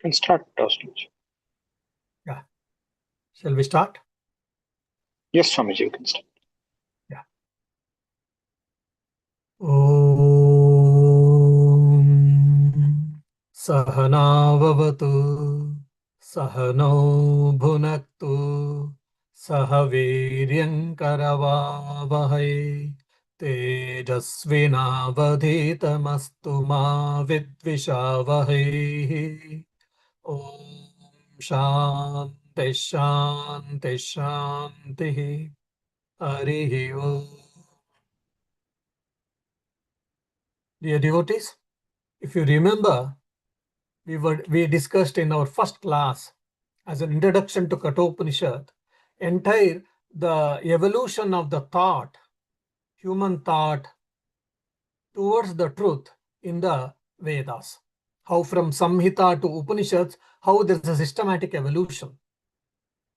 Can start, Swamiji. Yeah. Shall we start? Yes, Swamiji, you can start. Yeah. Om Sahanavavatu Sahano Bhunaktu Sahaviryankaravavahai Tejasvinavadhitamastu ma vidvishavahai. Om Shanti Shanti Shanti Harihi Om. Dear devotees, if you remember, we discussed in our first class as an introduction to Katha Upanishad, entire the evolution of the thought, human thought towards the truth in the Vedas. How from Samhita to Upanishads, how there is a systematic evolution.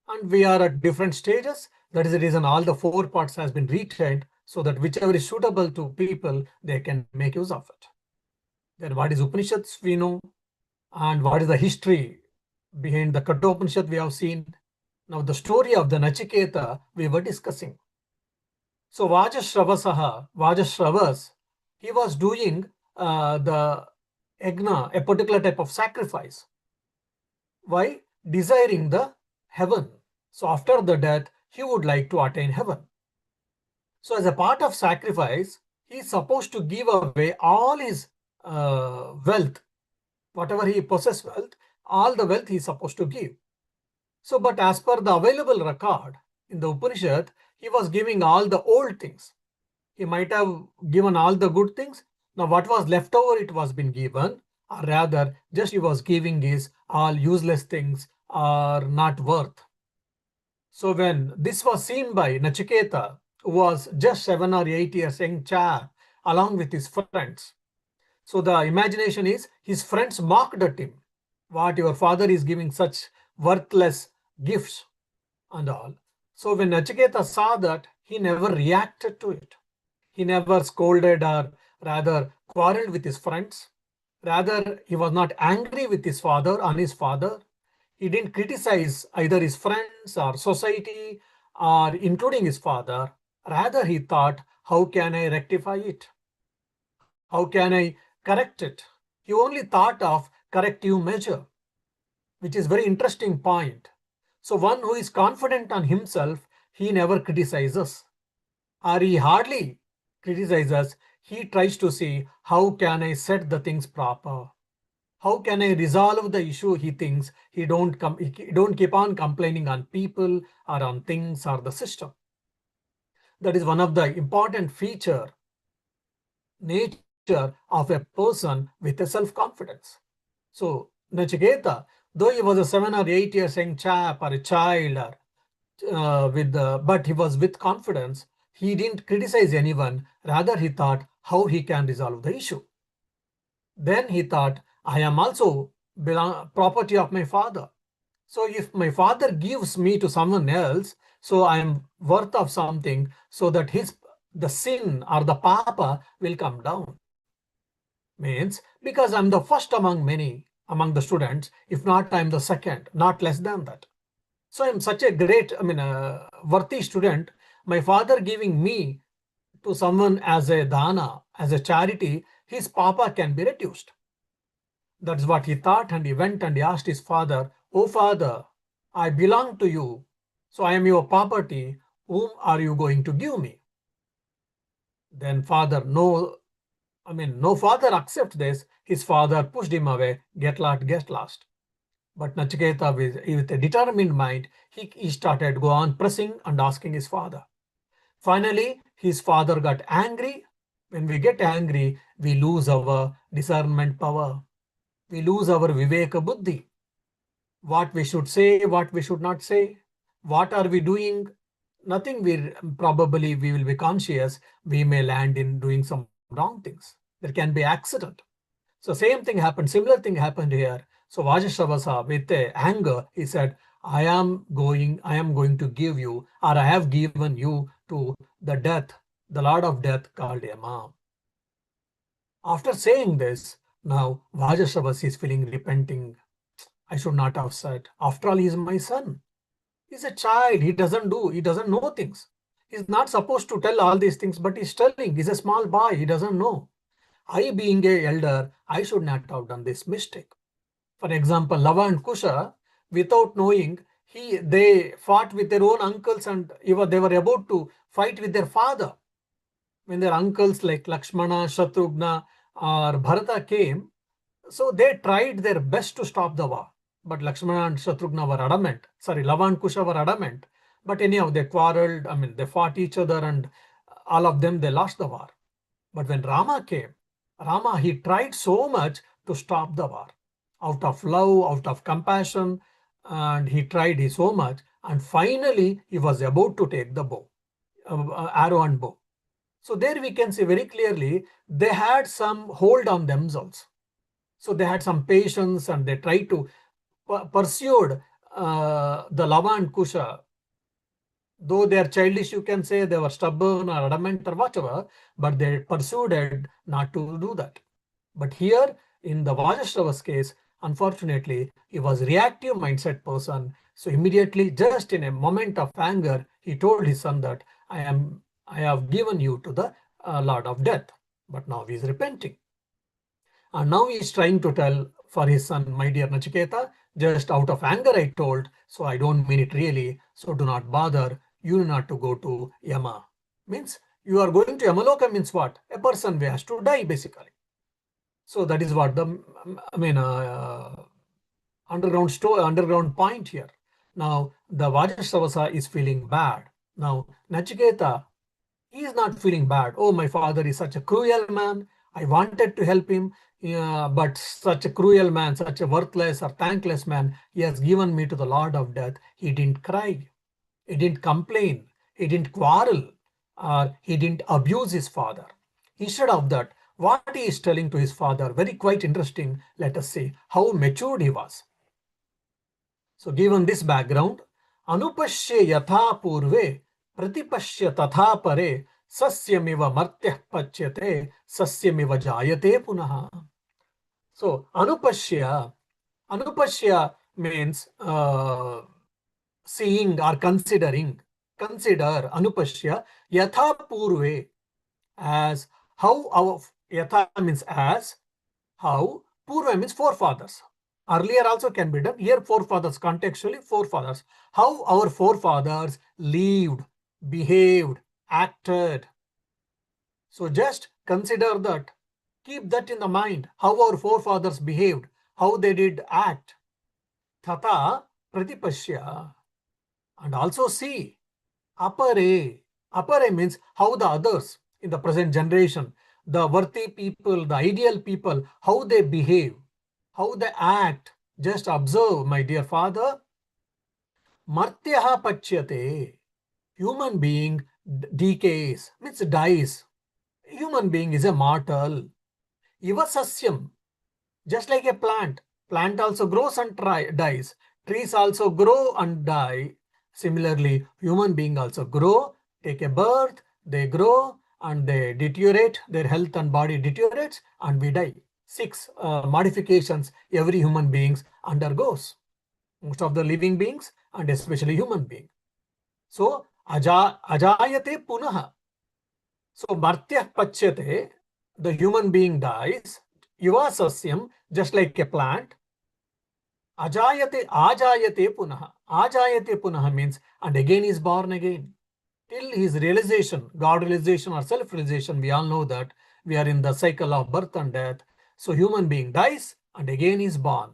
And we are at different stages. That is the reason all the four parts has been retained so that whichever is suitable to people, they can make use of it. Then what is Upanishads we know, and what is the history behind the Katha Upanishad we have seen. Now the story of the Nachiketa we were discussing. So Vajashravas, he was doing the yagna, a particular type of sacrifice. Why? Desiring the heaven. So after the death, he would like to attain heaven. So as a part of sacrifice, he is supposed to give away all his wealth, whatever he possesses wealth, all the wealth he is supposed to give. So, but as per the available record in the Upanishad, he was giving all the old things. He might have given all the good things. Now, what was left over, it was been given, or rather, just he was giving is all useless things are not worth. So, when this was seen by Nachiketa, who was just 7 or 8 years young chap, along with his friends. So the imagination is his friends mocked at him. What, your father is giving such worthless gifts and all. So when Nachiketa saw that, he never reacted to it. He never scolded or rather quarreled with his friends. Rather, he was not angry with his father on his father. He didn't criticize either his friends or society or including his father. Rather, he thought, how can I rectify it? How can I correct it? He only thought of corrective measure, which is very interesting point. So one who is confident on himself, he never criticizes, or he hardly criticizes. He tries to see how can I set the things proper. How can I resolve the issue? He thinks he don't keep on complaining on people or on things or the system. That is one of the important feature nature of a person with a self-confidence. So Nachiketa, though he was a 7 or 8 years young chap or a child, or but he was with confidence. He didn't criticize anyone. Rather, he thought how he can resolve the issue. Then he thought, I am also property of my father. So if my father gives me to someone else, so I am worth of something, so that the sin or the papa will come down. Means because I'm the first among many, among the students, if not I'm the second, not less than that. So I'm such a great, worthy student. My father giving me to someone as a dana, as a charity, his papa can be reduced. That's what he thought, and he went and he asked his father, "Oh father, I belong to you, so I am your property. Whom are you going to give me?" Then father, no father accepts this. His father pushed him away, get lost, get lost. But Nachiketa, with a determined mind, he started go on pressing and asking his father. Finally, his father got angry. When we get angry, we lose our discernment power. We lose our viveka buddhi. What we should say, what we should not say, what are we doing? Nothing. We will be conscious. We may land in doing some wrong things. There can be accident. So same thing happened, similar thing happened here. So Vajasravasa, with anger, he said, I am going to give you, or I have given you to the death, the Lord of death called Yama. After saying this, now Vajasravasa is feeling repenting. I should not have said. After all, he is my son. He's a child. He doesn't know things. He's not supposed to tell all these things, but he's telling. He's a small boy. He doesn't know. I, being a elder, I should not have done this mistake. For example, Lava and Kusha, without knowing, they fought with their own uncles, and they were about to fight with their father. When their uncles like Lakshmana, Shatrughna, or Bharata came, so they tried their best to stop the war. But Lakshmana and Shatrughna were adamant. Sorry, Lava and Kusha were adamant. But anyhow, they quarreled. I mean, they fought each other, and all of them, they lost the war. But when Rama came, he tried so much to stop the war. Out of love, out of compassion, and he tried so much. And finally, he was about to take the bow, arrow and bow. So there we can see very clearly, they had some hold on themselves. So they had some patience, and they tried to pursued the Lava and Kusha. Though they are childish, you can say, they were stubborn or adamant or whatever, but they pursued not to do that. But here in the Vajashrava's case, unfortunately, he was reactive mindset person. So immediately, just in a moment of anger, he told his son that I have given you to the Lord of Death. But now he is repenting. And now he is trying to tell for his son, my dear Nachiketa, just out of anger I told, so I don't mean it really, so do not bother, you not to go to Yama. Means you are going to Yamaloka means what? A person has to die basically. So that is what the, underground point here. Now the Vajasravasa is feeling bad. Now Nachiketa, he is not feeling bad. Oh, my father is such a cruel man. I wanted to help him, but such a cruel man, such a worthless or thankless man, he has given me to the Lord of Death. He didn't cry. He didn't complain. He didn't quarrel. Or he didn't abuse his father. Instead of that, what he is telling to his father, very quite interesting, let us see how matured he was. So given this background, Anupashye yatha purve pratipashya tatha pare sasyamiva martyah pachyate sasyamiva jayate punaha. So Anupashya means seeing or considering. Consider Anupashya yatha purve, as how our yatha means as, how purva means forefathers. Earlier also can be done. Here forefathers, contextually forefathers. How our forefathers lived, behaved, acted. So just consider that. Keep that in the mind. How our forefathers behaved, how they did act. Tata pratipashya. And also see. Apare. Apare means how the others in the present generation, the worthy people, the ideal people, how they behave, how they act. Just observe, my dear father. Martyaha pachyate. Human being decays, means dies. Human being is a mortal. Iva sasyam, just like a plant. Plant also grows and dies. Trees also grow and die. Similarly, human being also grow, take a birth, they grow and they deteriorate, their health and body deteriorates and we die. 6 modifications every human beings undergoes. Most of the living beings and especially human being. So, ajayate punaha. So, martyah pachyate, the human being dies. Yuva sasyam, just like a plant. Ajayate punaha. Ajayate punaha means, and again is born again. Till his realization, God realization or self-realization, we all know that we are in the cycle of birth and death. So human being dies and again is born.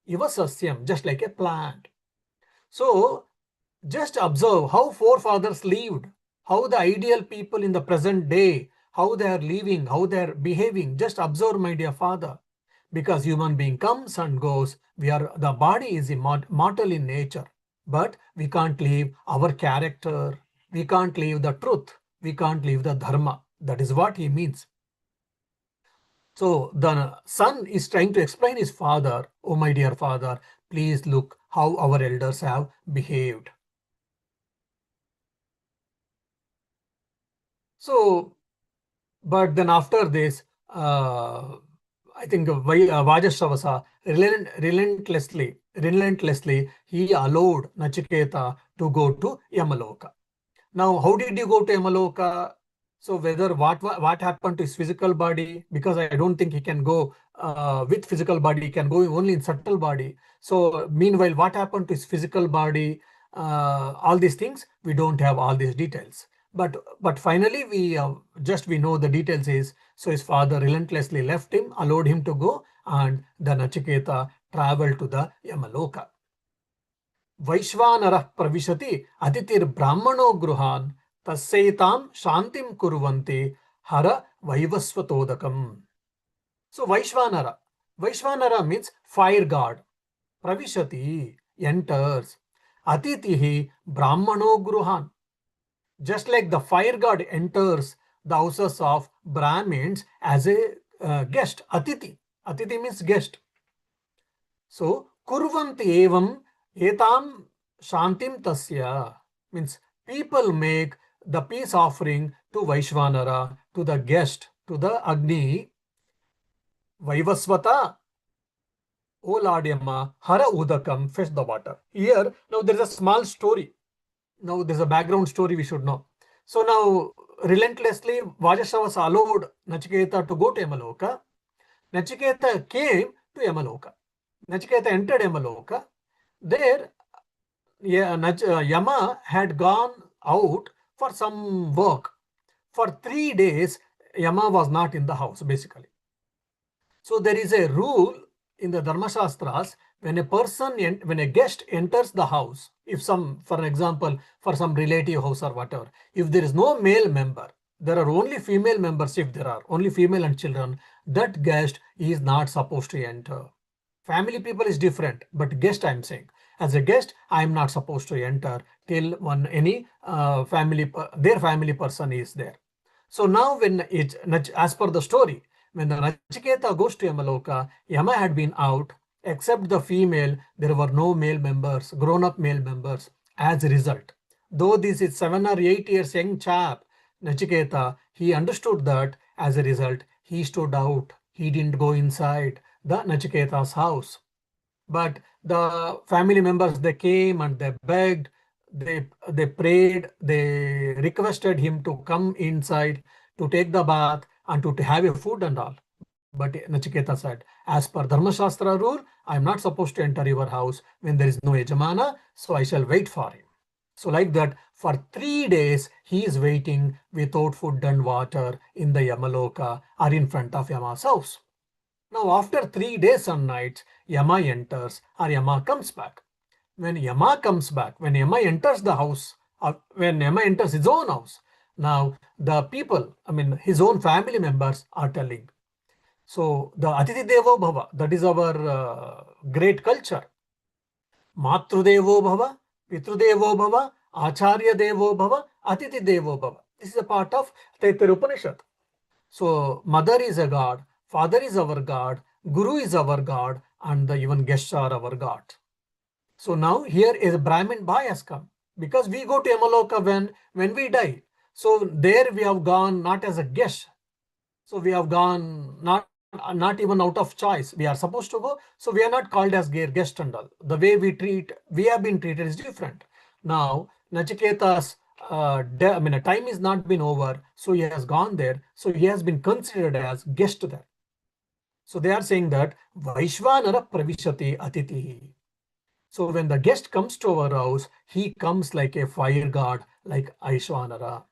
Iva sasyam, just like a plant. So just observe how forefathers lived, how the ideal people in the present day, how they are living, how they are behaving. Just observe, my dear father. Because human being comes and goes, the body is mortal in nature, but we can't leave our character, we can't leave the truth, we can't leave the dharma. That is what he means. So the son is trying to explain his father, oh my dear father, please look how our elders have behaved. So, but then after this, I think Vajasravasa relentlessly, he allowed Nachiketa to go to Yamaloka. Now, how did you go to Yamaloka? So whether what happened to his physical body, because I don't think he can go with physical body, he can go only in subtle body. So meanwhile, what happened to his physical body, all these things, we don't have all these details. But finally, we know the details is, so his father relentlessly left him, allowed him to go, and the Nachiketa traveled to the Yamaloka. वैश्वानरः प्रविशति अतिथिर्ब्राह्मणो गृहान् तस्यैतां शान्तिं कुर्वन्ति हर वैवस्वतोदकम्. So Vaishvanara means fire god. Pravishati, enters. Atitihi brahmano gruhan. Just like the fire god enters the houses of Brahmins as a guest. Atiti means guest. So kurvanti evam etam shantim tasya means people make the peace offering to Vaishvanara, to the guest, to the Agni. Vaivasvata, O Lord Yama, Hara Udakam, fetch the water. Here, now there is a small story. Now there's a background story we should know. So now, relentlessly, Vajasravasa allowed Nachiketa to go to Yamaloka. Nachiketa came to Yamaloka. Nachiketa entered Yamaloka. There, Yama had gone out for some work. For 3 days, Yama was not in the house, basically. So there is a rule in the Dharma Shastras, when a guest enters the house, if for example, for some relative house or whatever, if there is no male member, there are only female members, if there are only female and children, that guest is not supposed to enter. Family people is different, but guest I'm saying. As a guest, I am not supposed to enter till their family person is there. So now as per the story, when the Nachiketa goes to Yamaloka, Yama had been out, except the female, there were no male members, grown-up male members. As a result, though this is 7 or 8 years young chap, Nachiketa, he understood that. As a result, he stood out. He didn't go inside the Nachiketa's house. But the family members, they came and they begged, they prayed, they requested him to come inside, to take the bath and to have a food and all. But Nachiketa said, as per Dharma Shastra rule, I am not supposed to enter your house when there is no Yajamana, so I shall wait for him. So like that, for 3 days, he is waiting without food and water in the Yamaloka or in front of Yama's house. Now after 3 days and nights, Yama enters or Yama comes back. When Yama comes back, when Yama enters the house, when Yama enters his own house, now the people, his own family members are telling. So the Atiti Devo Bhava, that is our great culture. Matru Devo Bhava, Pitru Devo Bhava, Acharya Devo Bhava, Atiti Devo Bhava. This is a part of Katha Upanishad. So mother is a god, father is our god, guru is our god, and even guests are our god. So now here is a Brahmin boy has come, because we go to Yamaloka when we die. So there we have gone not as a guest. So we have gone not even out of choice. We are supposed to go. So we are not called as guest and all. The way we have been treated is different. Now Nachiketa's time is not been over. So he has gone there. So he has been considered as guest there. So they are saying that Vaishvanara Pravishati Atitihi. So when the guest comes to our house, he comes like a fire god, like Aishwanara.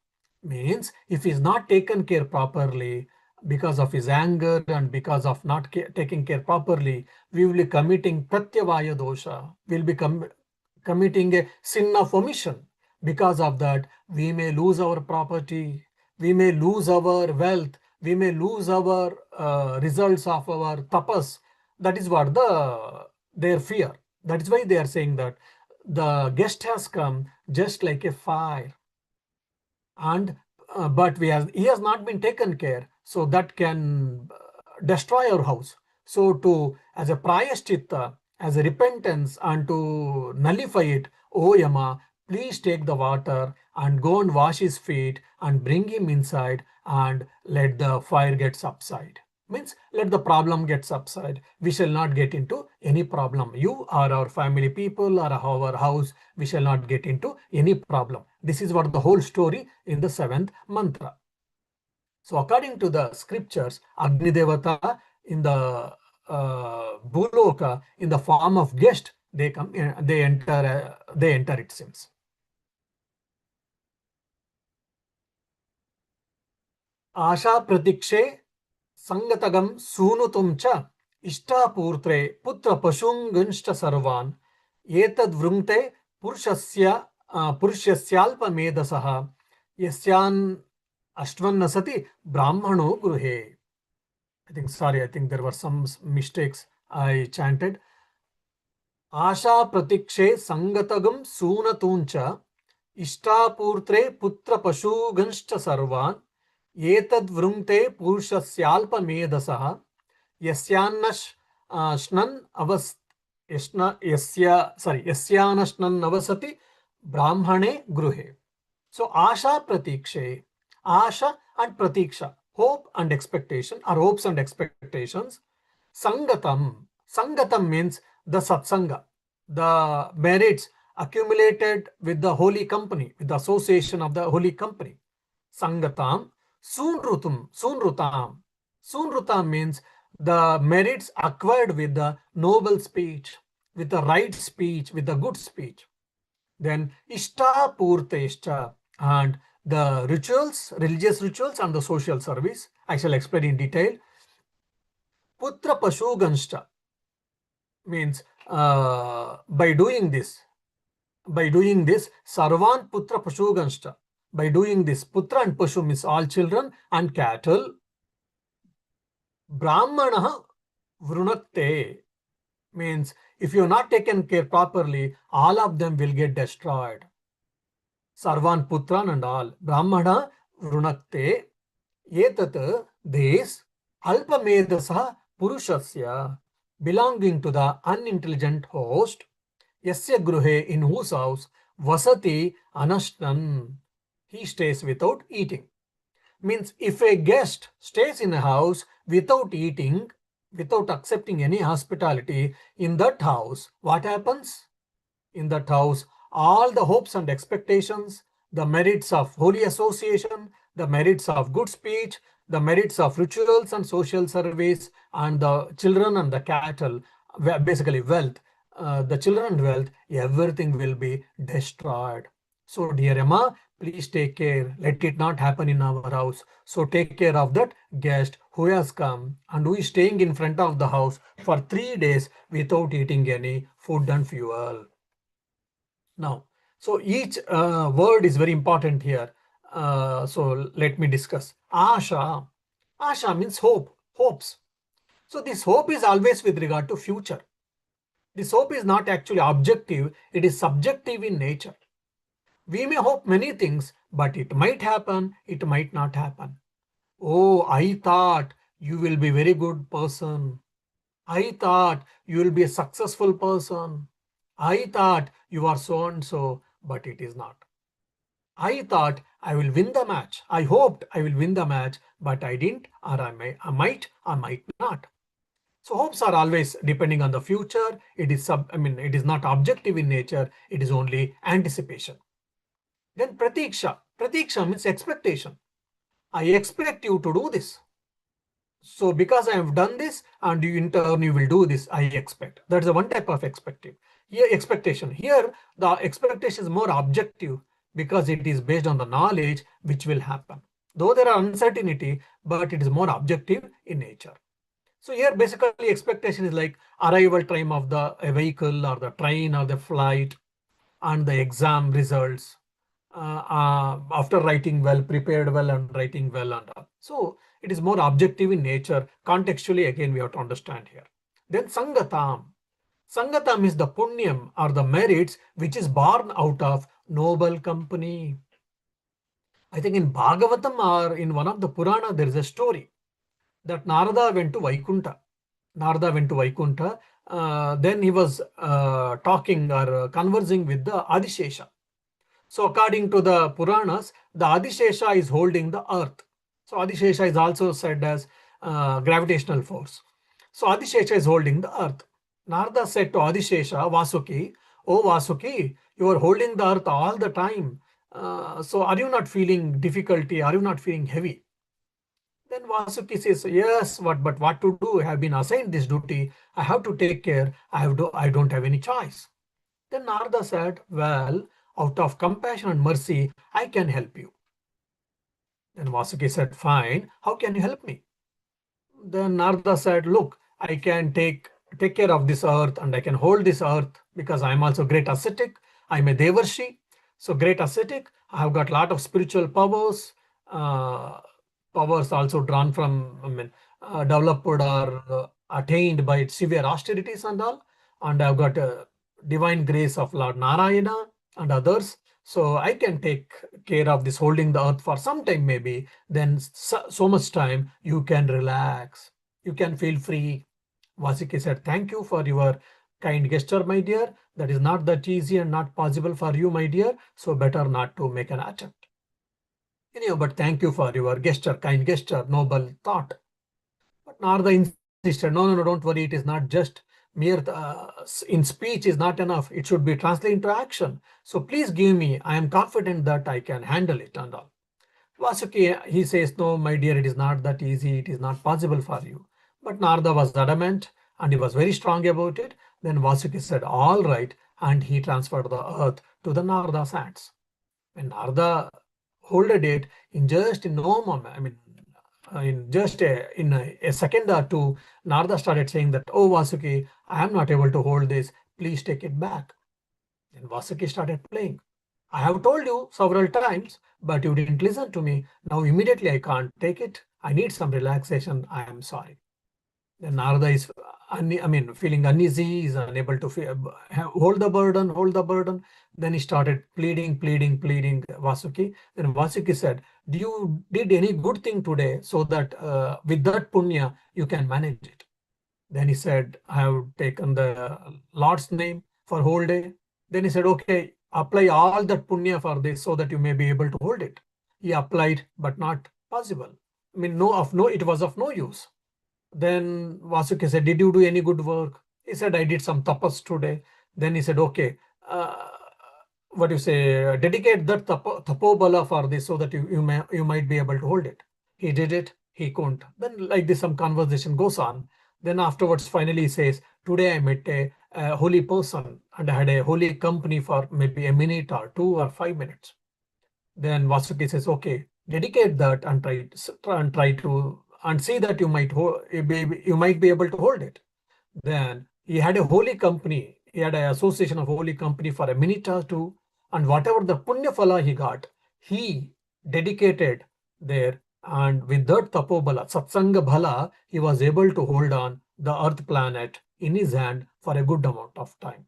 Means if he is not taken care properly, because of his anger and because of not taking care properly, we will be committing pratyavaya dosha. We will be committing a sin of omission. Because of that, we may lose our property, we may lose our wealth, we may lose our results of our tapas. That is what their fear. That is why they are saying that the guest has come just like a fire, and but he has not been taken care, so that can destroy our house. So as a prayaschitta, as a repentance, and to nullify it, O Yama, please take the water and go and wash his feet and bring him inside and let the fire get subside. Means let the problem get subside. We shall not get into any problem. You or our family people or our house, we shall not get into any problem. This is what the whole story in the seventh mantra. So according to the scriptures, Agni Devata in the Bhuloka in the form of guest, they come, they enter, it seems. Asha pratikshe sangatagam sunutum cha ishtaपूर्त्रे putra pashungunshta sarvan etad vrungte purushyasyalpamedasaha yasyan ashtvanasati brahmano gruhe. I think there were some mistakes I chanted. Asha pratikshe sangatagam sunatuncha ishtaपूर्त्रे putra pashungunshta sarvan etad vrungte purushyasyalpamedasaha yasyanashnan avasati brahmane gruhe. So asha pratikshe, asha and pratiksha, hope and expectation, or hopes and expectations. Sangatam means the satsanga, the merits accumulated with the holy company, with the association of the holy company. Sangatam, sunrutam means the merits acquired with the noble speech, with the right speech, with the good speech. Then ishta purteshta, and the rituals, religious rituals and the social service. I shall explain in detail. Putra pashuganshta means by doing this, sarvan putra pashuganshta. By doing this, putra and pashu means all children and cattle. Brahmana vrunakte means if you are not taken care properly, all of them will get destroyed. Sarvan putran and all. Brahmana vrunakte etat, this alpamedasa purushasya, belonging to the unintelligent host, yasya gruhe, in whose house, vasati anashtan, he stays without eating. Means if a guest stays in a house without eating, without accepting any hospitality, in that house, what happens? In that house, all the hopes and expectations, the merits of holy association, the merits of good speech, the merits of rituals and social service, and the children and the cattle, basically wealth, the children and wealth, everything will be destroyed. So dear Emma, please take care. Let it not happen in our house. So take care of that guest who has come and who is staying in front of the house for 3 days without eating any food and fuel. Now, so each word is very important here. So let me discuss. Asha. Asha means hope, hopes. So this hope is always with regard to future. This hope is not actually objective, it is subjective in nature. We may hope many things, but it might happen, it might not happen. Oh, I thought you will be a very good person. I thought you will be a successful person. I thought you are so and so, but it is not. I thought I will win the match. I hoped I will win the match, but I didn't, or I might not. So hopes are always depending on the future. It is it is not objective in nature. It is only anticipation. Then pratiksha. Pratiksha means expectation. I expect you to do this. So because I have done this and you in turn you will do this, I expect. That's the one type of expectation. Here the expectation is more objective because it is based on the knowledge which will happen. Though there are uncertainty, but it is more objective in nature. So here basically expectation is like arrival time of the vehicle or the train or the flight and the exam results. After writing well, prepared well and writing well and all. So it is more objective in nature. Contextually, again, we have to understand here. Then Sangatam. Sangatam is the punyam or the merits which is born out of noble company. I think in Bhagavatam or in one of the Purana, there is a story that Narada went to Vaikunta. Then he was talking or conversing with the Adishesha. So according to the Puranas, the Adishesha is holding the earth. So Adishesha is also said as gravitational force. So Adishesha is holding the earth. Narada said to Adishesha, Vasuki, "Oh Vasuki, you are holding the earth all the time. So are you not feeling difficulty? Are you not feeling heavy?" Then Vasuki says, "Yes, but what to do? I have been assigned this duty. I have to take care. I don't have any choice." Then Narada said, "Well, out of compassion and mercy, I can help you." Then Vasuki said, "Fine, how can you help me?" Then Narada said, "Look, I can take care of this earth and I can hold this earth because I'm also great ascetic. I'm a Devarshi. So great ascetic. I have got a lot of spiritual powers. Uh, Powers also drawn from, developed or attained by severe austerities and all. And I've got a divine grace of Lord Narayana and others. So I can take care of this holding the earth for some time maybe. Then so much time you can relax. You can feel free." Vasiki said, "Thank you for your kind gesture, my dear. That is not that easy and not possible for you, my dear. So better not to make an attempt. Anyhow, but thank you for your gesture, kind gesture, noble thought." But Narada insisted, "No, don't worry. It is not just mere in speech is not enough. It should be translated into action. So please give me. I am confident that I can handle it and all." Vasuki, he says, "No, my dear, it is not that easy. It is not possible for you." But Narada was adamant and he was very strong about it. Then Vasuki said, "All right." And he transferred the earth to the Narada's hands. When Narada holded it in no moment, in just a second or two, Narada started saying that, "Oh, Vasuki, I am not able to hold this. Please take it back." Then Vasuki started playing. "I have told you several times, but you didn't listen to me. Now immediately I can't take it. I need some relaxation. I am sorry." Then Narada is feeling uneasy, is unable to hold the burden, hold the burden. Then he started pleading Vasuki. Then Vasuki said, "Do you did any good thing today so that with that punya you can manage it?" Then he said, "I have taken the Lord's name for whole day." Then he said, "Okay, apply all that punya for this so that you may be able to hold it." He applied, but not possible. It was of no use. Then Vasuki said, "Did you do any good work?" He said, "I did some tapas today." Then he said, "Okay, uh, what you say, dedicate that tapobala for this so that you might be able to hold it." He did it, he couldn't. Then like this, some conversation goes on. Then afterwards, finally he says, "Today I met a holy person and I had a holy company for maybe a minute or 2 or 5 minutes." Then Vasuki says, "Okay, dedicate that and try to and see that you might be able to hold it." Then he had a holy company. He had an association of holy company for a minute or two, and whatever the punya phala he got, he dedicated there. And with that tapobala, satsanga bhala, he was able to hold on the earth planet in his hand for a good amount of time.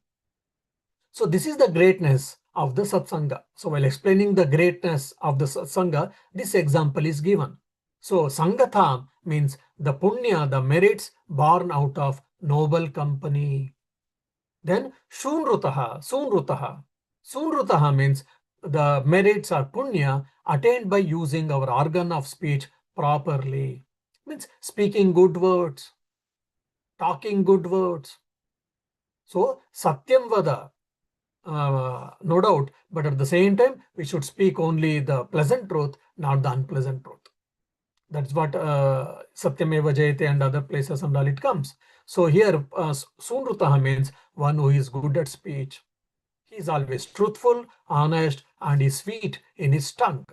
So this is the greatness of the satsanga. So while explaining the greatness of the satsanga, this example is given. So sangatham means the punya, the merits born out of noble company. Then sunrutaha means the merits or punya attained by using our organ of speech properly. Means speaking good words, talking good words. So satyam vada, no doubt, but at the same time, we should speak only the pleasant truth, not the unpleasant truth. That's what Satyameva Jayate and other places and all it comes. So here, Sunrutaha means one who is good at speech. He is always truthful, honest, and is sweet in his tongue.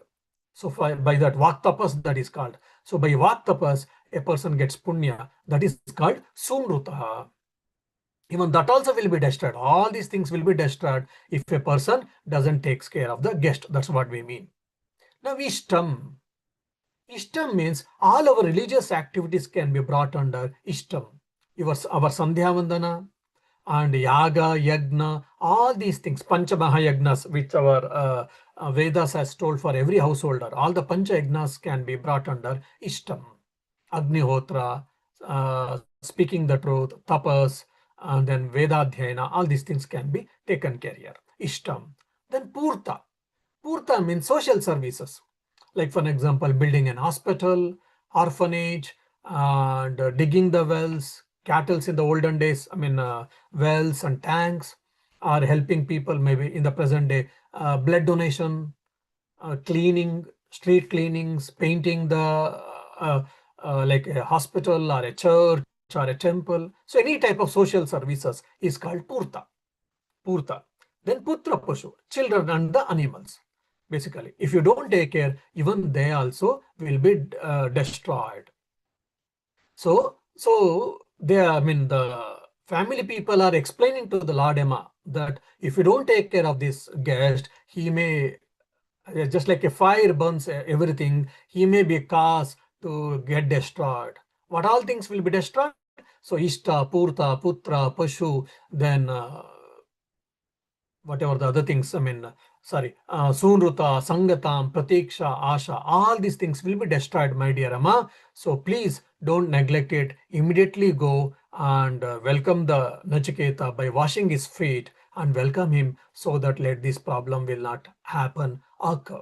So by that Vaktapas, that is called. So by Vaktapas, a person gets punya. That is called Sunrutaha. Even that also will be destroyed. All these things will be destroyed if a person doesn't take care of the guest. That's what we mean. Now, Ishtam. Ishtam means all our religious activities can be brought under Ishtam. Our Sandhya Vandana and Yaga, Yagna, all these things, Pancha Mahayagnas, which our Vedas has told for every householder, all the Pancha Yagnas can be brought under Ishtam. Agnihotra, speaking the truth, tapas, and then Vedadhyayana, all these things can be taken care of. Ishtam. Then Purta. Purta means social services. Like for example, building an hospital, orphanage, and digging the wells, cattles in the olden days, wells and tanks, are helping people maybe in the present day, blood donation, cleaning, street cleanings, painting the like a hospital or a church or a temple. So any type of social services is called purta. Then putra pashu, children and the animals. Basically, if you don't take care, even they also will be destroyed. So they, the family people are explaining to the Lord Emma that if you don't take care of this guest, he may, just like a fire burns everything, he may be caused to get destroyed. What all things will be destroyed? So Ishta, Purta, Putra, Pashu, then whatever the other things, Sunruta, Sangatam, Pratiksha, Asha, all these things will be destroyed, my dear Amma. So please don't neglect it. Immediately go and welcome the Nachiketa by washing his feet and welcome him so that let this problem will not happen, occur.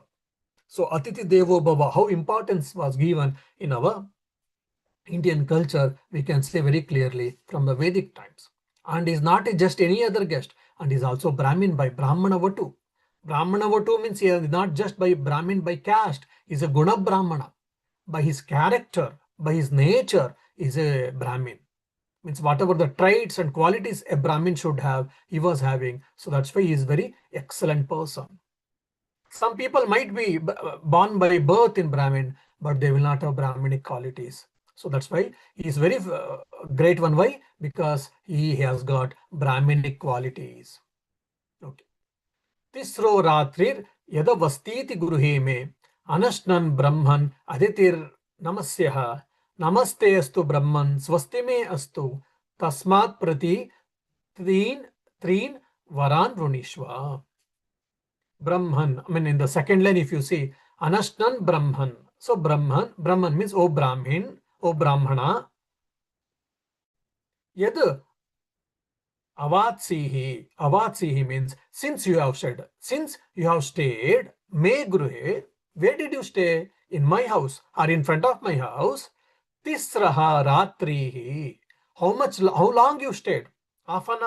So Atiti Devo Bhava, how importance was given in our Indian culture, we can say very clearly from the Vedic times. And is not just any other guest, and is also Brahmin by Brahmana Vatu. Brahmana Vatu means he is not just by Brahmin by caste, he is a Guna Brahmana. By his character, by his nature, is a Brahmin. Means whatever the traits and qualities a Brahmin should have, he was having. So that's why he is very excellent person. Some people might be born by birth in Brahmin, but they will not have Brahminic qualities. So that's why he is very great one. Why? Because he has got Brahminic qualities. Okay. Tisro ratrir yada vastiti guruhe me anashnan brahman aditir namasyaha namaste astu brahman swasti me astu tasmat prati trin varan runishva. Brahman, in the second line, if you see, Anashnan Brahman. So Brahman means, O Brahmin, O Brahmana. Yad Avatsihi means, since you have stayed, me gruhe, where did you stay? In my house or in front of my house? Tisraha Ratrihi. How long you stayed? Half an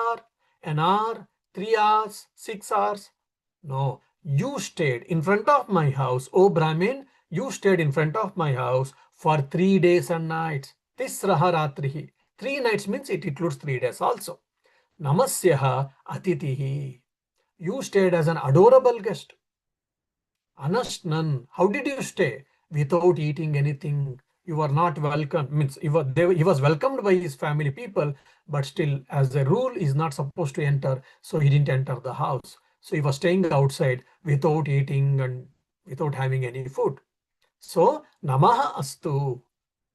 hour, 3 hours, 6 hours? No, you stayed in front of my house. O Brahmin, you stayed in front of my house for 3 days and nights. Tisraha Ratrihi. 3 nights means it includes 3 days also. Namasyaha Atitihi. You stayed as an adorable guest. Anashnan, how did you stay? Without eating anything. You were not welcome. Means he was welcomed by his family people, but still, as a rule, is not supposed to enter, so he didn't enter the house. So he was staying outside without eating and without having any food. So, Namaha Astu.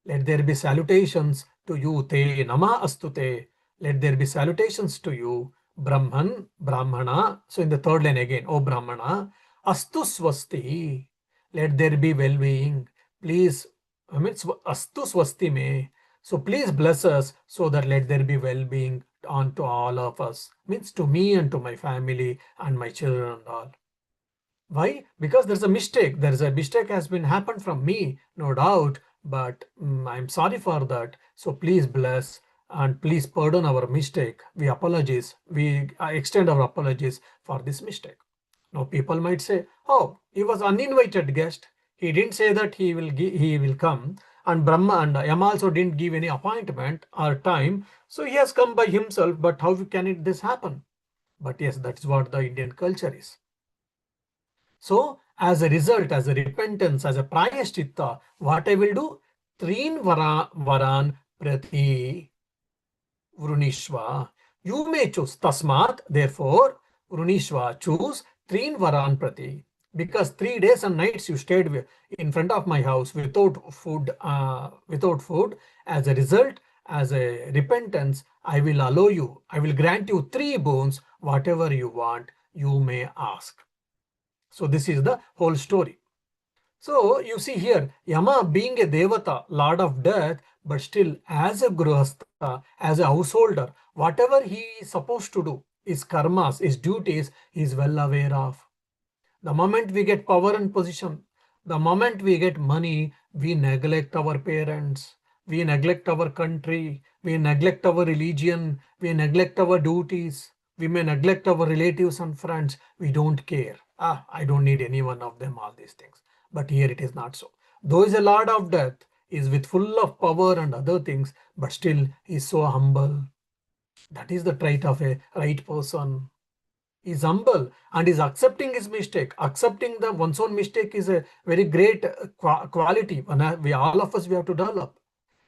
Let there be salutations to you, te Namaha Astu te. Let there be salutations to you, Brahman, Brahmana. So in the third line again, O Brahmana, Astu Swasti. Let there be well-being. Please, Astu Swasti me. So please bless us so that let there be well-being on to all of us. Means to me and to my family and my children and all. Why? Because there's a mistake. There's a mistake has been happened from me, no doubt, but I'm sorry for that. So please bless and please pardon our mistake. We apologize. We extend our apologies for this mistake. Now people might say, "Oh, he was uninvited guest. He didn't say that he will come, and Brahma and Yama also didn't give any appointment or time. So he has come by himself. But how can this happen?" But yes, that's what the Indian culture is. So, as a result, as a repentance, as a prayashchitta, what I will do? Trin varan prati vrunishva. You may choose. Tasmat, therefore, vrunishva, choose trin varan prati. Because 3 days and nights you stayed in front of my house without food. As a result, as a repentance, I will allow you. I will grant you 3 boons. Whatever you want, you may ask. So this is the whole story. So you see here, Yama being a Devata, Lord of Death, but still as a Grihastha, as a householder, whatever he is supposed to do, his karmas, his duties, he is well aware of. The moment we get power and position, the moment we get money, we neglect our parents. we neglect our country, we neglect our religion, we neglect our duties, we may neglect our relatives and friends. We don't care. I don't need any one of them, all these things. But here it is not so. Though is a Lord of Death, is with full of power and other things, but still he is so humble. That is the trait of a right person. He is humble and is accepting his mistake. Accepting the one's own mistake is a very great quality. We all of us we have to develop.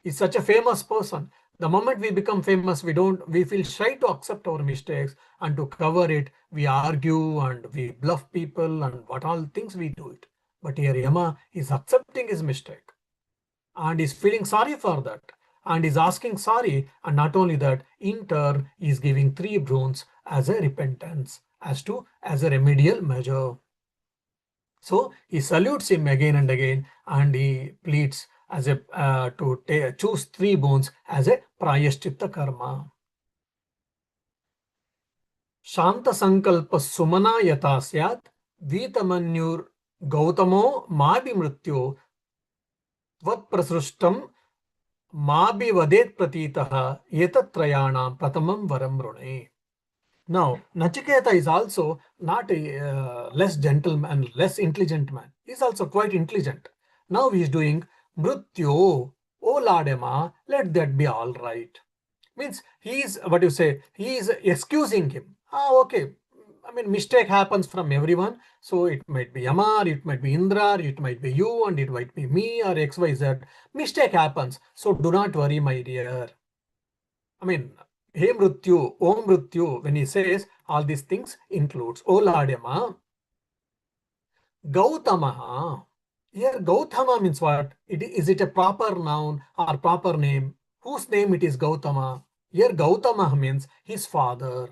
He's such a famous person. The moment we become famous, we feel shy to accept our mistakes, and to cover it, we argue and we bluff people and what all things we do it. But here Yama is accepting his mistake and is feeling sorry for that and is asking sorry, and not only that, in turn is giving 3 boons as a repentance, as a remedial measure. So he salutes him again and again, and he pleads as a to choose 3 boons as a prayashchitta karma. Shanta sankalpa sumana yata syat vitamanyur gautamo mabi mrityo vat prasrushtam mabi vadet pratitaha etatrayana pratamam varam rune. Now, Nachiketa is also not a less gentleman, less intelligent man. He is also quite intelligent. Now he is doing Mrityo, O Ladema, let that be all right. Means he is, what you say, he is excusing him. Okay. I mean, mistake happens from everyone. So it might be Yama, it might be Indra, it might be you, and it might be me or XYZ. Mistake happens. So do not worry, my dear. I mean, Hey Mrityu, Om Mrityu, when he says all these things includes O Ladema, Gautamaha. Here Gautama means what? Is it a proper noun or proper name? Whose name it is Gautama? Here Gautama means his father.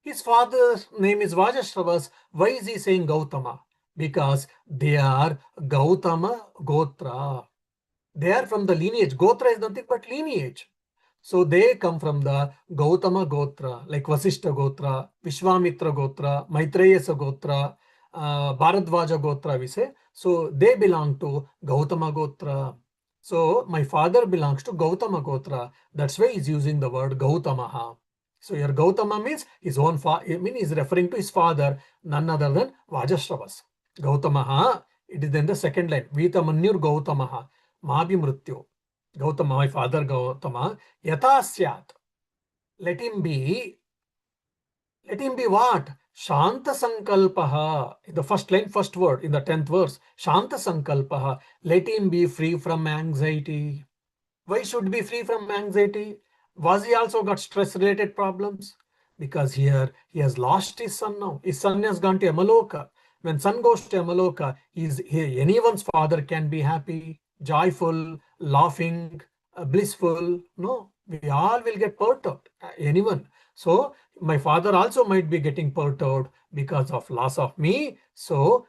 His father's name is Vajashravas. Why is he saying Gautama? Because they are Gautama Gotra. They are from the lineage. Gotra is nothing but lineage. So they come from the Gautama Gotra, like Vasishta Gotra, Vishwamitra Gotra, Maitreyasa Gotra, Bharadvaja Gotra, we say. So they belong to Gautama Gotra. So my father belongs to Gautama Gotra. That's why he's using the word Gautamaha. So here Gautama means his own father, I mean he's referring to his father, none other than Vajashravas. Gautamaha, it is in the second line, Vitamanyur Gautamaha, Mabi Mrityu. Gautama, my father Gautama, Yatasyat. Let him be what? Shanta Sankalpaha. In the first line, first word, in the 10th verse. Shanta Sankalpaha. Let him be free from anxiety. Why should be free from anxiety? Was he also got stress-related problems? Because here he has lost his son now. His son has gone to Yamaloka. When son goes to Yamaloka, anyone's father can be happy, joyful, laughing, blissful. No, we all will get perturbed. Anyone. So my father also might be getting perturbed because of loss of me. So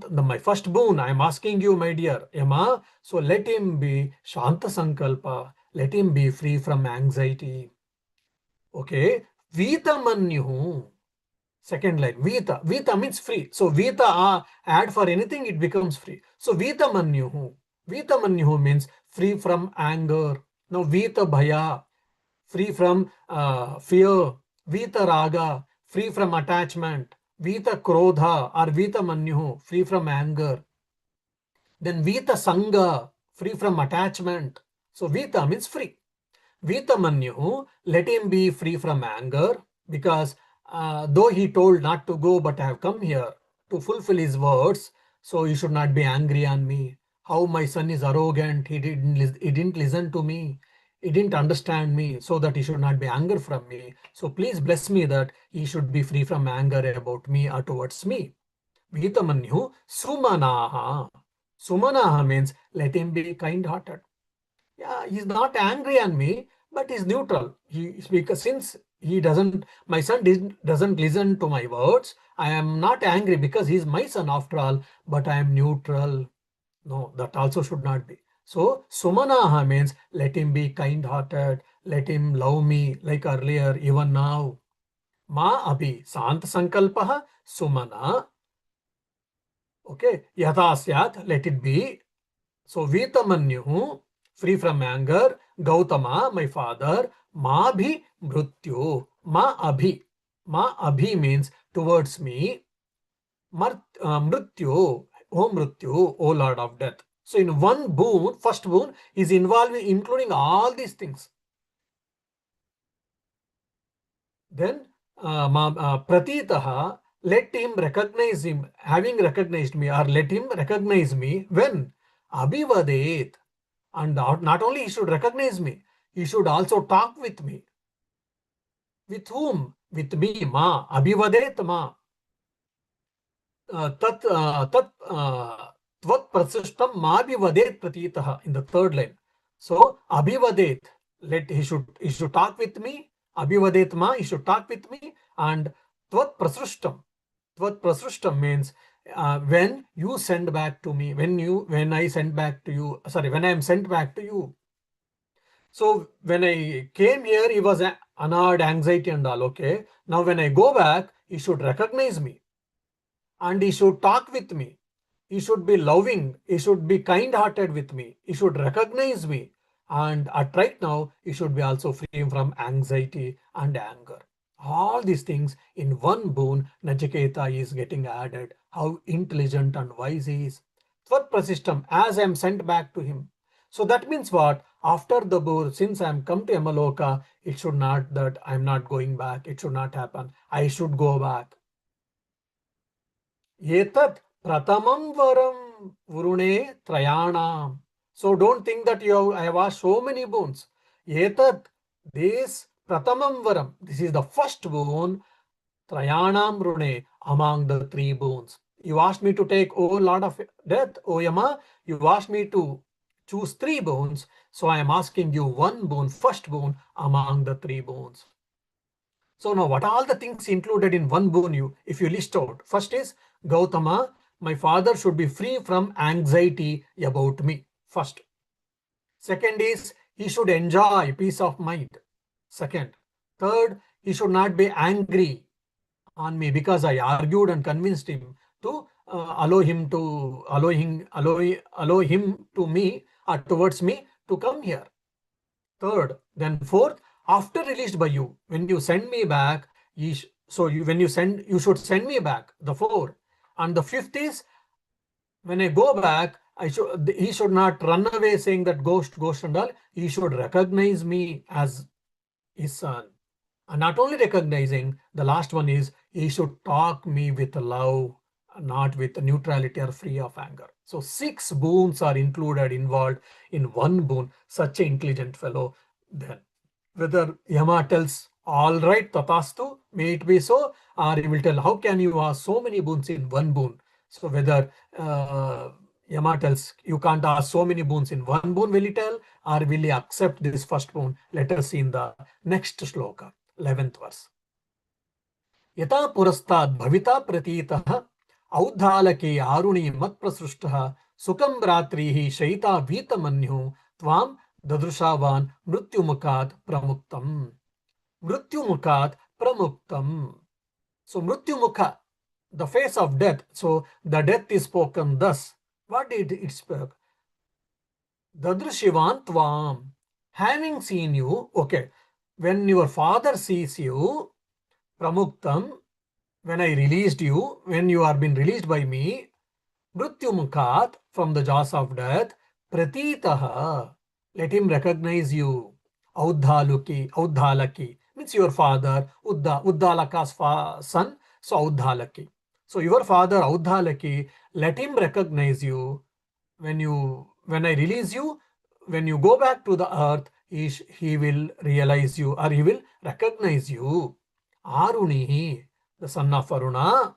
my first boon, I am asking you, my dear Emma. So let him be Shanta Sankalpa. Let him be free from anxiety. Okay. Vita Manyuhu. Second line. Vita. Vita means free. So Vita add for anything, it becomes free. So Vita Manyuhu. Vita Manyuhu means free from anger. Now Vita Bhaya. Free from fear. Vita Raga. Free from attachment. Vita Krodha or Vita Manyuhu. Free from anger. Then Vita Sangha, free from attachment. So Vita means free. Vita Manyu, let him be free from anger, because though he told not to go, but I have come here to fulfill his words, so you should not be angry on me. How my son is arrogant, he didn't listen to me, he didn't understand me, so that he should not be angry from me. So please bless me that he should be free from anger about me or towards me. Vita Manyu, Sumanaha. Sumanaha means let him be kind-hearted. Yeah, he's not angry on me, but he's neutral. Because since my son doesn't listen to my words, I am not angry because he's my son after all, but I am neutral. No, that also should not be. So Sumanaha means let him be kind-hearted, let him love me like earlier, even now. Ma abhi, Sant Sankalpaha, Sumana. Okay, Yatha Syat, let it be. So Vitamanyuhu, free from anger. Gautama, my father, ma bhi mrityu. Ma abhi means towards me. Mrityu, oh mrityu, oh Lord of death. So in one boon, first boon is involving, including all these things. Then pratitaha, let him recognize him, having recognized me, or let him recognize me when abhivadet. And not only he should recognize me, he should also talk with me. With whom? With me, ma. Abhivadet ma. Tat tvat prasishtam mabhivadet pratitaha in the third line. So abhivadet, he should talk with me. Abhivadet ma, he should talk with me. And tvat prasrishtam means when you send back to me, when I send back to you, when I am sent back to you. So when I came here, he was annoyed, anxiety and all, okay. Now when I go back, he should recognize me and he should talk with me. He should be loving. He should be kind-hearted with me. He should recognize me. And at right now, he should be also free from anxiety and anger. All these things in one boon, Nachiketa is getting added. How intelligent and wise he is. Tvat prasishtam, as I am sent back to him. So that means what? After the boon, since I am come to Yamaloka, it should not that I am not going back. It should not happen. I should go back. Etat pratamam varam vurune trayanam. So don't think that I have asked so many boons. Etat, this pratamam varam, this is the first boon, trayanam rune, among the three boons. You asked me to take, O Lord of Death, O Yama, you asked me to choose three boons. So I am asking you one boon, first boon among the three boons. So now what are all the things included in one boon if you list out? First is Gautama, my father should be free from anxiety about me. First. Second is he should enjoy peace of mind. Second. Third, he should not be angry on me because I argued and convinced him to allow him to me or towards me to come here. Third, then fourth, after released by you, when you send me back, you should send me back. The fourth, and the fifth is when I go back, he should not run away saying that ghost and all. He should recognize me as his son, and not only recognizing. The last one is he should talk me with love, not with neutrality or free of anger. So 6 boons are involved in one boon. Such an intelligent fellow. Then whether Yama tells, all right, tatastu, may it be so, or he will tell, how can you ask so many boons in one boon? So whether Yama tells, you can't ask so many boons in one boon, will he tell, or will he accept this first boon? Let us see in the next shloka, 11th verse. यथा पुरस्ताद् भविता प्रतीतः औद्धालके आरुणि मत्प्रसृष्टः सुखं रात्रिः शयिता वीतमन्युः त्वां ददृशावान् मृत्युमुखात् प्रमुक्तम्. Mrityumukhat pramuktam. So Mrityumukha, the face of death. So the death is spoken thus. What did it speak? Dadrishivan tvam. Having seen you, okay, when your father sees you, pramuktam, when I released you, when you are been released by me, Mrityumukhat, from the jaws of death, pratitaha, let him recognize you. Audhalaki means your father, Uddalaka's son, so Audhalaki. So your father, Audhalaki, let him recognize you. When I release you, when you go back to the earth, he will realize you or he will recognize you. Arunihi, the son of Aruna,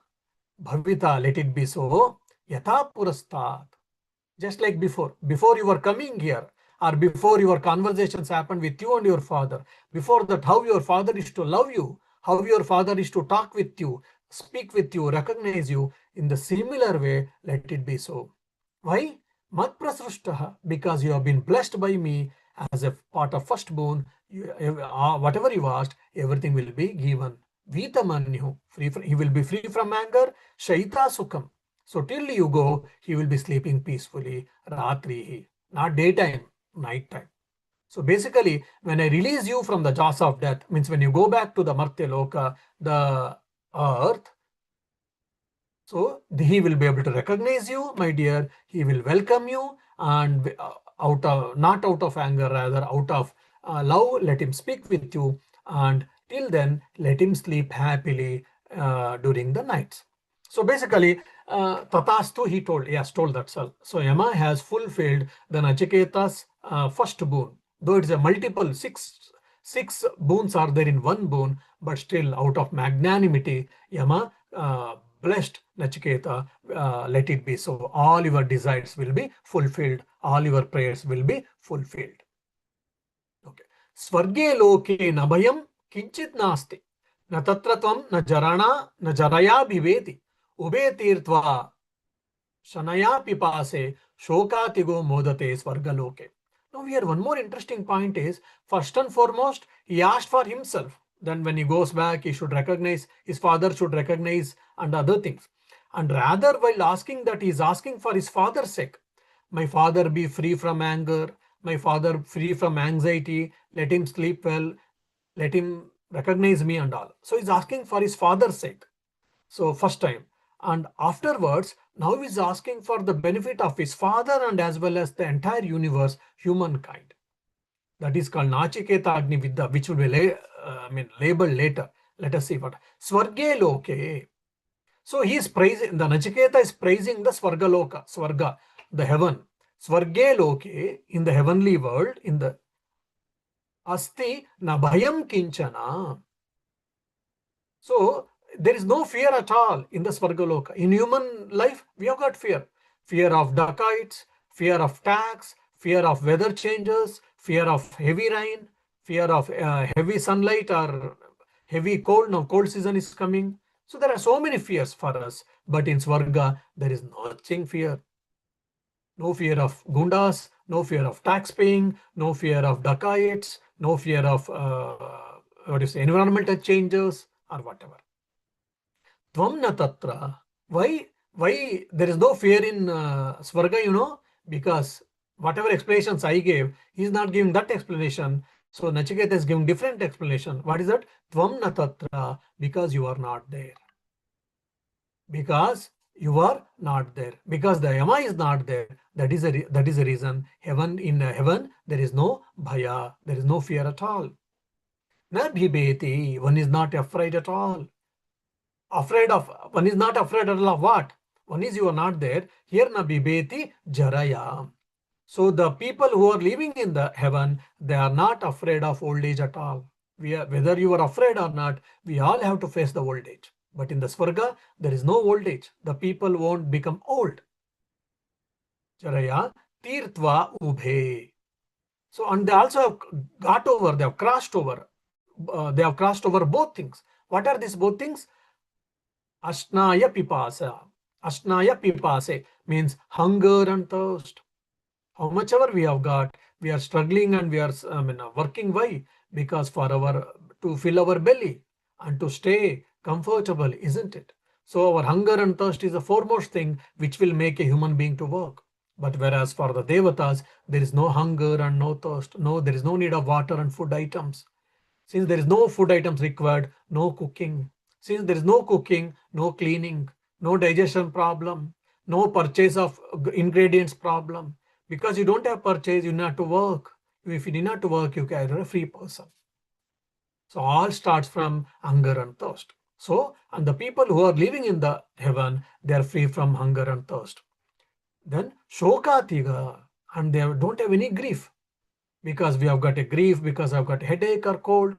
Bhavita, let it be so. Yatha Purastat. Just like before you were coming here, or before your conversations happened with you and your father, before that, how your father is to love you, how your father is to talk with you, speak with you, recognize you, in the similar way, let it be so. Why? Mat prasrushtaha, because you have been blessed by me as a part of first boon. Whatever you asked, everything will be given. Vitamanyu, he will be free from anger. Shaita sukham. So till you go, he will be sleeping peacefully. Ratrihi, not daytime. night time. So basically, when I release you from the jaws of death, means when you go back to the Martya Loka, the earth, so he will be able to recognize you, my dear. He will welcome you, and out of, not out of anger, rather out of love, let him speak with you. And till then, let him sleep happily during the nights. So basically, Tatastu, he has told that self. So Yama has fulfilled the Nachiketa's first boon. Though it's a multiple, six boons are there in one boon, but still out of magnanimity, Yama blessed Nachiketa, let it be so. All your desires will be fulfilled. All your prayers will be fulfilled. Okay. Swarge loke na bhayam kinchit nasti. Na tatra tvam na jarana na jaraya bhiveti. Ube tirtva shanaya pipase shokatigo modate swargaloke. Now here one more interesting point is, first and foremost, he asked for himself. Then when he goes back, he should recognize, his father should recognize, and other things. And rather, while asking that, he is asking for his father's sake. My father be free from anger, my father free from anxiety, let him sleep well, let him recognize me and all. So he's asking for his father's sake. So first time. And afterwards, now he's asking for the benefit of his father and as well as the entire universe, humankind. That is called Nachiketa Agni Vidya, which will be labeled later. Let us see what. Swarge Loke. So he is praising, the Nachiketa is praising the Swargaloka, Swarga, the heaven. Swarge Loke, in the heavenly world, in the Asti na bhayam kinchana. So there is no fear at all in the Swargaloka. In human life, we have got fear. Fear of dacoits, fear of tax, fear of weather changes, fear of heavy rain, fear of heavy sunlight or heavy cold. Now cold season is coming. So there are so many fears for us. But in Swarga, there is nothing fear. No fear of gundas, no fear of tax paying, no fear of dacoits, no fear of environmental changes or whatever. Tvam na tatra. Why there is no fear in Swarga, because whatever explanations I gave, he is not giving that explanation. So Nachiketa is giving different explanation. What is that? Tvam na tatra, because you are not there. Because you are not there. Because the Yama is not there. That is a reason. In heaven, there is no bhaya, there is no fear at all. Na bhibeti, one is not afraid at all. One is not afraid at all of what? One is you are not there. Here na bibeti jaraya. So the people who are living in the heaven, they are not afraid of old age at all. Whether you are afraid or not, we all have to face the old age. But in the Swarga, there is no old age. The people won't become old. Jaraya tirtva ubhe. So, and they also have got over, they have crossed over. They have crossed over both things. What are these both things? Ashnaya pipasa. Ashnaya pipase means hunger and thirst. How much ever we have got, we are struggling and we are working. Why? Because to fill our belly and to stay comfortable, isn't it? So our hunger and thirst is the foremost thing which will make a human being to work. But whereas for the devatas, there is no hunger and no thirst. No, there is no need of water and food items. Since there is no food items required, no cooking. Since there is no cooking, no cleaning, no digestion problem, no purchase of ingredients problem. Because you don't have purchase, you need not to work. If you need not to work, you are a free person. So all starts from hunger and thirst. So, and the people who are living in the heaven, they are free from hunger and thirst. Then shokatiga, and they don't have any grief. Because we have got a grief, because I've got headache or cold,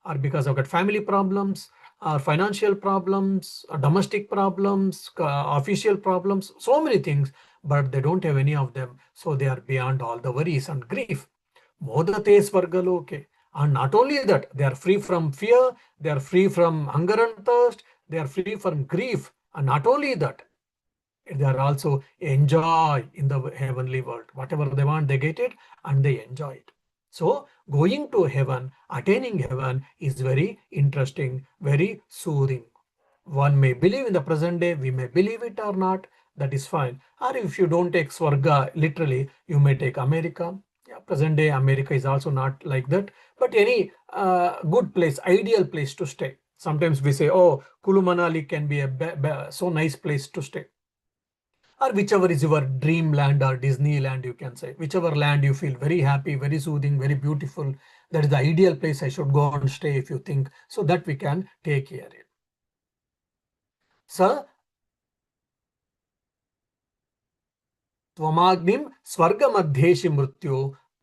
or because I've got family problems, or financial problems, or domestic problems, official problems, so many things, but they don't have any of them. So they are beyond all the worries and grief. Modate svargaloke. And not only that, they are free from fear, they are free from hunger and thirst, they are free from grief. And not only that, they are also enjoy in the heavenly world. Whatever they want, they get it and they enjoy it. So going to heaven, attaining heaven is very interesting, very soothing. One may believe in the present day, we may believe it or not, that is fine. Or if you don't take Swarga literally, you may take America. Yeah, Present day America is also not like that, but any good place, ideal place to stay. Sometimes we say, oh, Kulu Manali can be a so nice place to stay. Or whichever is your dream land or Disneyland, you can say. Whichever land you feel very happy, very soothing, very beautiful, that is the ideal place I should go and stay if you think. So that we can take care of. So, त्वमाग्निं स्वर्गमध्येषि मृत्यो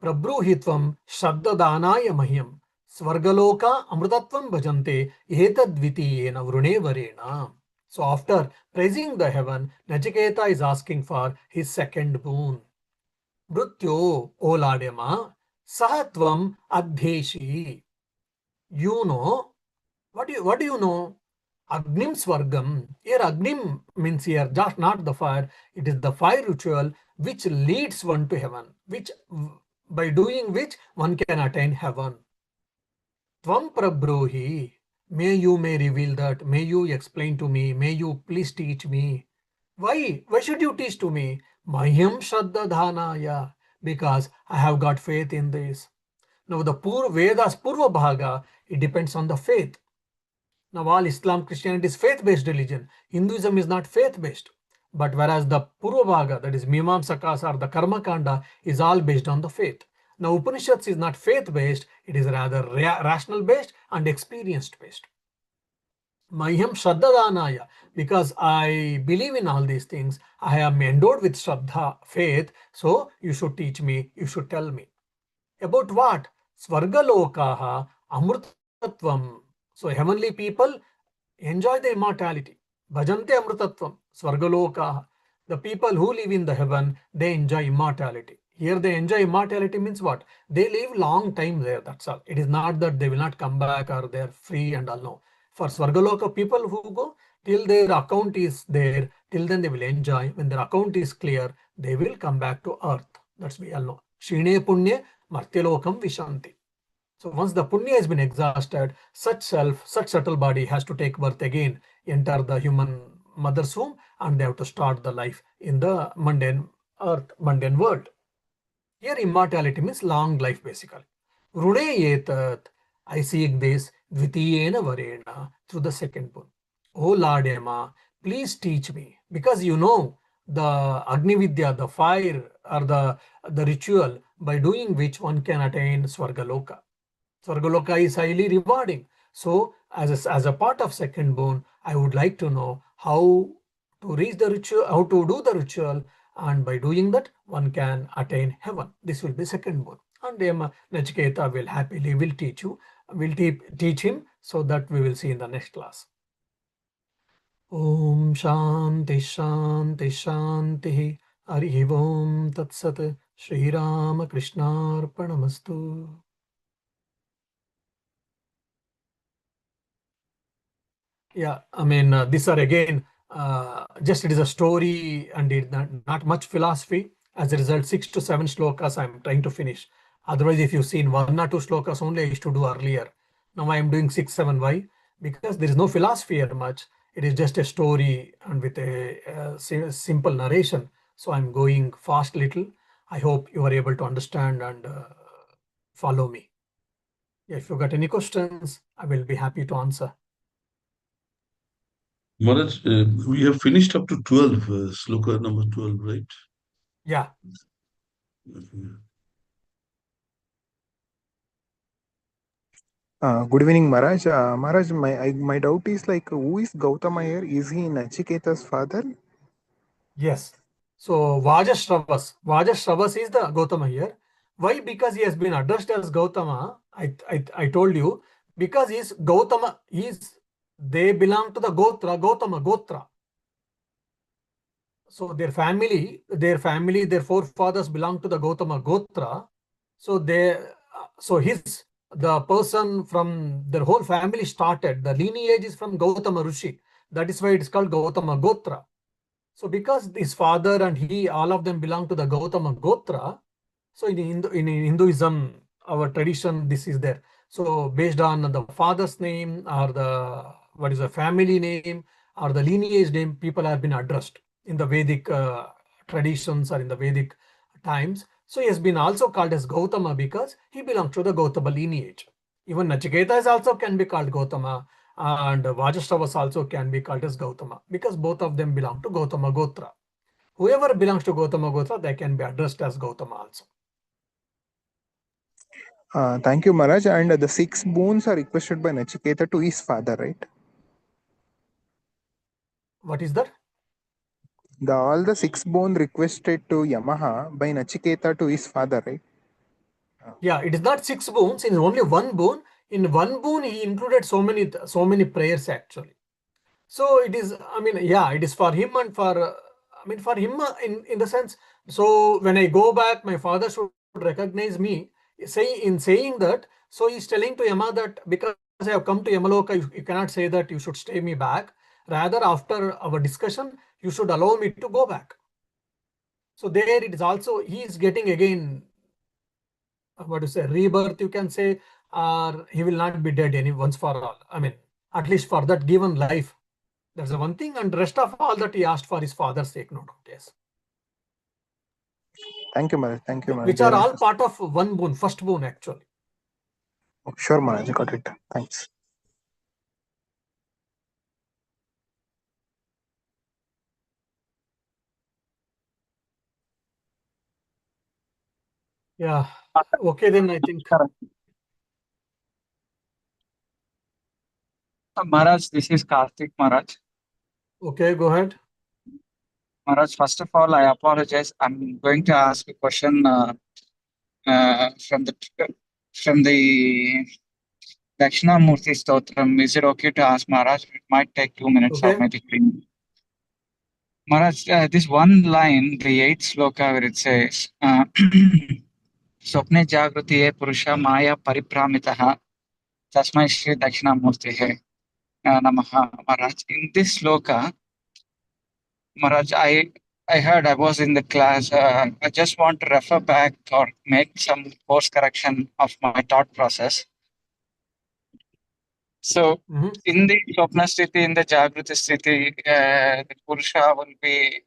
प्रब्रूहि त्वं श्रद्ददानाय मह्यं स्वर्गलोका अमृतत्वं भजन्ते एतद्वितीयेन वृणे वरेण. So after praising the heaven, Nachiketa is asking for his second boon. Mrityo, O Lord Yama, sahatvam adheshi. You know, what do you know? Agnim Swargam. Here Agnim means here just not the fire. It is the fire ritual which leads one to heaven, which by doing which one can attain heaven. Tvam Prabrohi. May reveal that. May you explain to me. May you please teach me. Why? Why should you teach to me? Mahyam Shraddha Dhanaya. Because I have got faith in this. Now the Vedas Purva Bhaga, it depends on the faith. Now all Islam, Christianity is faith-based religion. Hinduism is not faith-based. But whereas the Purva Bhaga, that is Mimamsakas or the Karma Kanda, is all based on the faith. Now Upanishads is not faith-based, it is rather rational-based and experience-based. Mahyam Shraddhadanaya, because I believe in all these things, I am endowed with Shraddha, faith, so you should teach me, you should tell me. About what? Svargalokaha amrutatvam. So heavenly people enjoy the immortality. Bhajante amrutatvam. Svargalokaha. The people who live in the heaven, they enjoy immortality. Here they enjoy immortality means what? They live long time there, that's all. It is not that they will not come back or they are free and all. No. For Svargaloka people who go, till their account is there, till then they will enjoy. When their account is clear, they will come back to earth. That's we all know. Shine Punye Martyalokam Vishanti. So once the punya has been exhausted, such subtle body has to take birth again, enter the human mother's womb, and they have to start the life in the mundane earth, mundane world. Here immortality means long life basically. Rune etat, I seek this dvitiyena varena, through the second boon. O Lord Yama, please teach me, because you know the Agni Vidya, the fire or the ritual by doing which one can attain Swargaloka. Swargaloka is highly rewarding. So as a part of second boon, I would like to know how to reach the ritual, how to do the ritual, and by doing that, one can attain heaven. This will be second boon. And Nachiketa will teach you, will teach him, so that we will see in the next class. Om Shanti Shanti Shanti Hari Om Tat Sat Shri Rama Krishna Arpanamastu. Yeah, I mean, these are again, just it is a story and it not much philosophy. As a result, 6 to 7 shlokas I'm trying to finish. Otherwise, if you've seen 1 or 2 shlokas only, I used to do earlier. Now I am doing 6, 7. Why? Because there is no philosophy here much. It is just a story and with a simple narration. So I'm going fast little. I hope you are able to understand and follow me. If you got any questions, I will be happy to answer. Maharaj, we have finished up to 12, sloka number 12, right? Yeah. Okay. Good evening, Maharaj. Maharaj, my doubt is like, who is Gautama here? Is he Nachiketa's father? Yes. So Vajashravas is the Gautama here. Why? Because he has been addressed as Gautama. I told you, because he's Gautama, they belong to the Gautama Gotra. So their their forefathers belong to the Gautama Gotra. So the person from their whole family started, the lineage is from Gautama Rishi. That is why it is called Gautama Gotra. So because his father and he, all of them belong to the Gautama Gotra, so in Hinduism, our tradition, this is there. So based on the father's name or the family name or the lineage name, people have been addressed in the Vedic traditions or in the Vedic times. So he has been also called as Gautama because he belongs to the Gautama lineage. Even Nachiketa is also can be called Gautama, and Vajashtavas also can be called as Gautama because both of them belong to Gautama Gotra. Whoever belongs to Gautama Gotra, they can be addressed as Gautama also. Thank you, Maharaj. And the 6 boons are requested by Nachiketa to his father, right? What is that? All the 6 boon requested to Yamaha by Nachiketa to his father, right? Yeah, it is not 6 boons. It is only 1 boon. In 1 boon, he included so many prayers actually. So it is, I mean, yeah, it is for him and for, for him in the sense. So when I go back, my father should recognize me. Saying that, so he's telling to Yama that because I have come to Yamaloka, you cannot say that you should stay me back. Rather, after our discussion, you should allow me to go back. So there it is also, he is getting again, what to say, rebirth, you can say, or he will not be dead any once for all. I mean, at least for that given life. That's the one thing, and rest of all that he asked for his father's sake, no doubt, yes. Thank you, Maharaj. Thank you, Maharaj. Which are all part of 1 boon, first boon actually. Oh, sure, Maharaj. Got it. Thanks. Yeah. Okay, then I think. Maharaj, this is Karthik Maharaj. Okay, go ahead. Maharaj, first of all, I apologize. I'm going to ask a question from the Dakshinamurti Stotram. Is it okay to ask Maharaj? It might take 2 minutes or Okay. maybe 3 minutes. Maharaj, this one line, the 8th sloka where it says, Swapne Jagrutiye Purusha Maya Paripramitaha Tasmai Shri Dakshinamurti Namaha. Maharaj, in this sloka, Maharaj, I heard I was in the class. I just want to refer back or make some course correction of my thought process. So, in the Swapna Sthiti, in the Jagruti Sthiti, the Purusha will be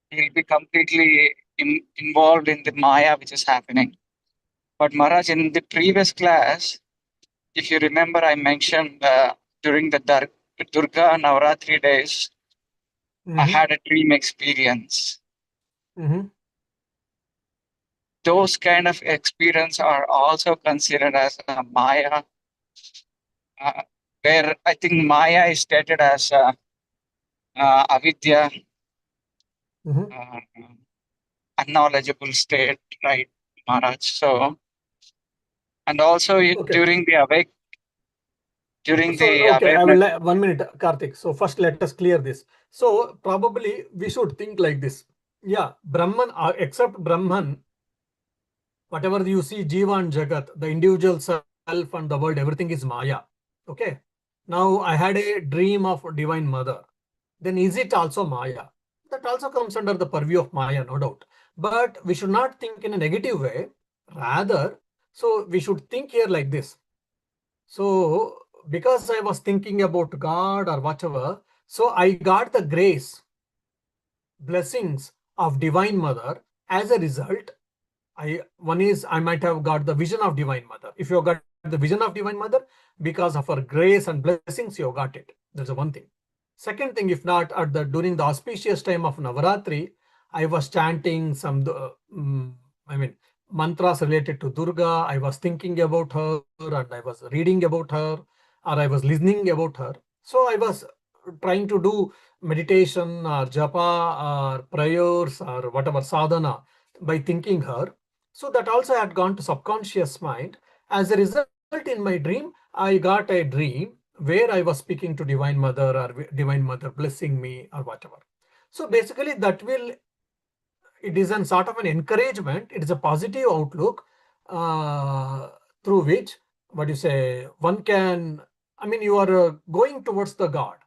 he'll be completely involved in the Maya which is happening. But Maharaj, in the previous class, if you remember, I mentioned during the Durga Navaratri days, I had a dream experience. Those kind of experience are also considered as a Maya, where I think Maya is stated as avidya, unknowledgeable state, right, Maharaj? So, and also during the Okay, I awareness. will 1 minute, Karthik. So first let us clear this. So probably we should think like this. Yeah, Brahman, except Brahman, whatever you see, Jiva and Jagat, the individual self and the world, everything is Maya. Okay. Now I had a dream of Divine Mother. Then is it also Maya? That also comes under the purview of Maya, no doubt. But we should not think in a negative way. Rather, so we should think here like this. So because I was thinking about God or whatever, so I got the grace, blessings of Divine Mother. As a result, one is I might have got the vision of Divine Mother. If you have got the vision of Divine Mother, because of her grace and blessings, you have got it. That's the one thing. Second thing, if not during the auspicious time of Navaratri, I was chanting some, mantras related to Durga. I was thinking about her and I was reading about her or I was listening about her. So I was trying to do meditation or japa or prayers or whatever sadhana by thinking her. So that also had gone to subconscious mind. As a result, in my dream, I got a dream where I was speaking to Divine Mother or Divine Mother blessing me or whatever. So basically it is a sort of an encouragement. It is a positive outlook through which, what you say, one can, you are going towards the God.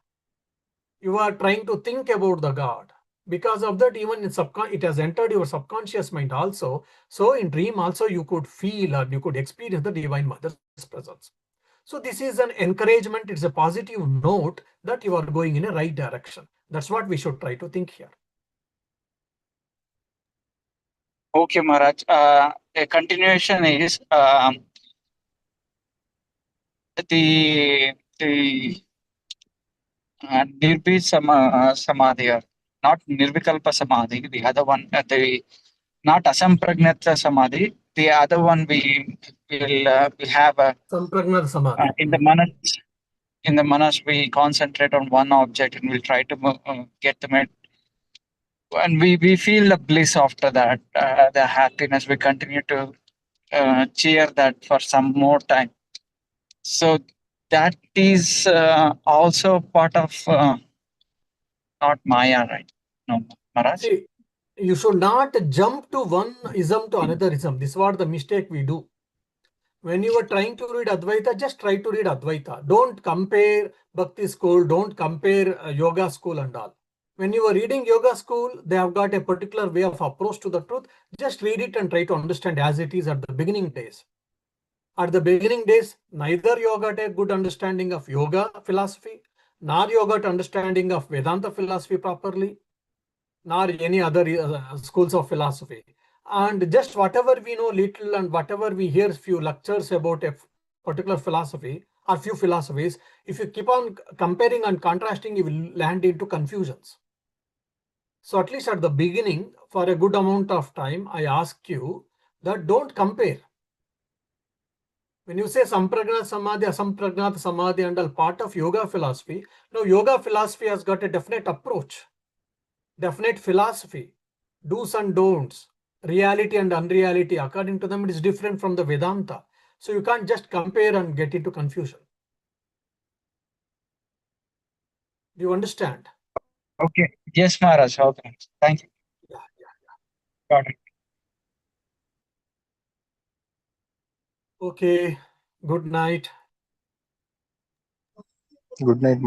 You are trying to think about the God. Because of that, even in it has entered your subconscious mind also. So in dream also you could feel or you could experience the Divine Mother's presence. So this is an encouragement. It's a positive note that you are going in a right direction. That's what we should try to think here. Okay, Maharaj. A continuation is the Nirbhi Samadhi, or not Nirvikalpa Samadhi. The other one, the not Asampragnata Samadhi. The other one we have Sampragnat Samadhi. in the manas we concentrate on one object and we'll try to get the and we feel the bliss after that, the happiness. We continue to cheer that for some more time. So that is also part of not Maya, right? No, Maharaj. See, you should not jump to one ism to another ism. This is what the mistake we do. When you are trying to read Advaita, just try to read Advaita. Don't compare Bhakti school, don't compare yoga school and all. When you are reading yoga school, they have got a particular way of approach to the truth. Just read it and try to understand as it is at the beginning days. At the beginning days, neither you got a good understanding of yoga philosophy, nor you got understanding of Vedanta philosophy properly, nor any other schools of philosophy. And just whatever we know little and whatever we hear few lectures about a particular philosophy or few philosophies, if you keep on comparing and contrasting, you will land into confusions. So at least at the beginning, for a good amount of time, I ask you that don't compare. When you say Sampragnat Samadhi, Asampragnat Samadhi and all part of yoga philosophy, now yoga philosophy has got a definite approach, definite philosophy, do's and don'ts, reality and unreality. According to them, it is different from the Vedanta. So you can't just compare and get into confusion. Do you understand? Okay. Yes, Maharaj. Okay. Thank you. Yeah. Got it. Okay. Good night. Good night.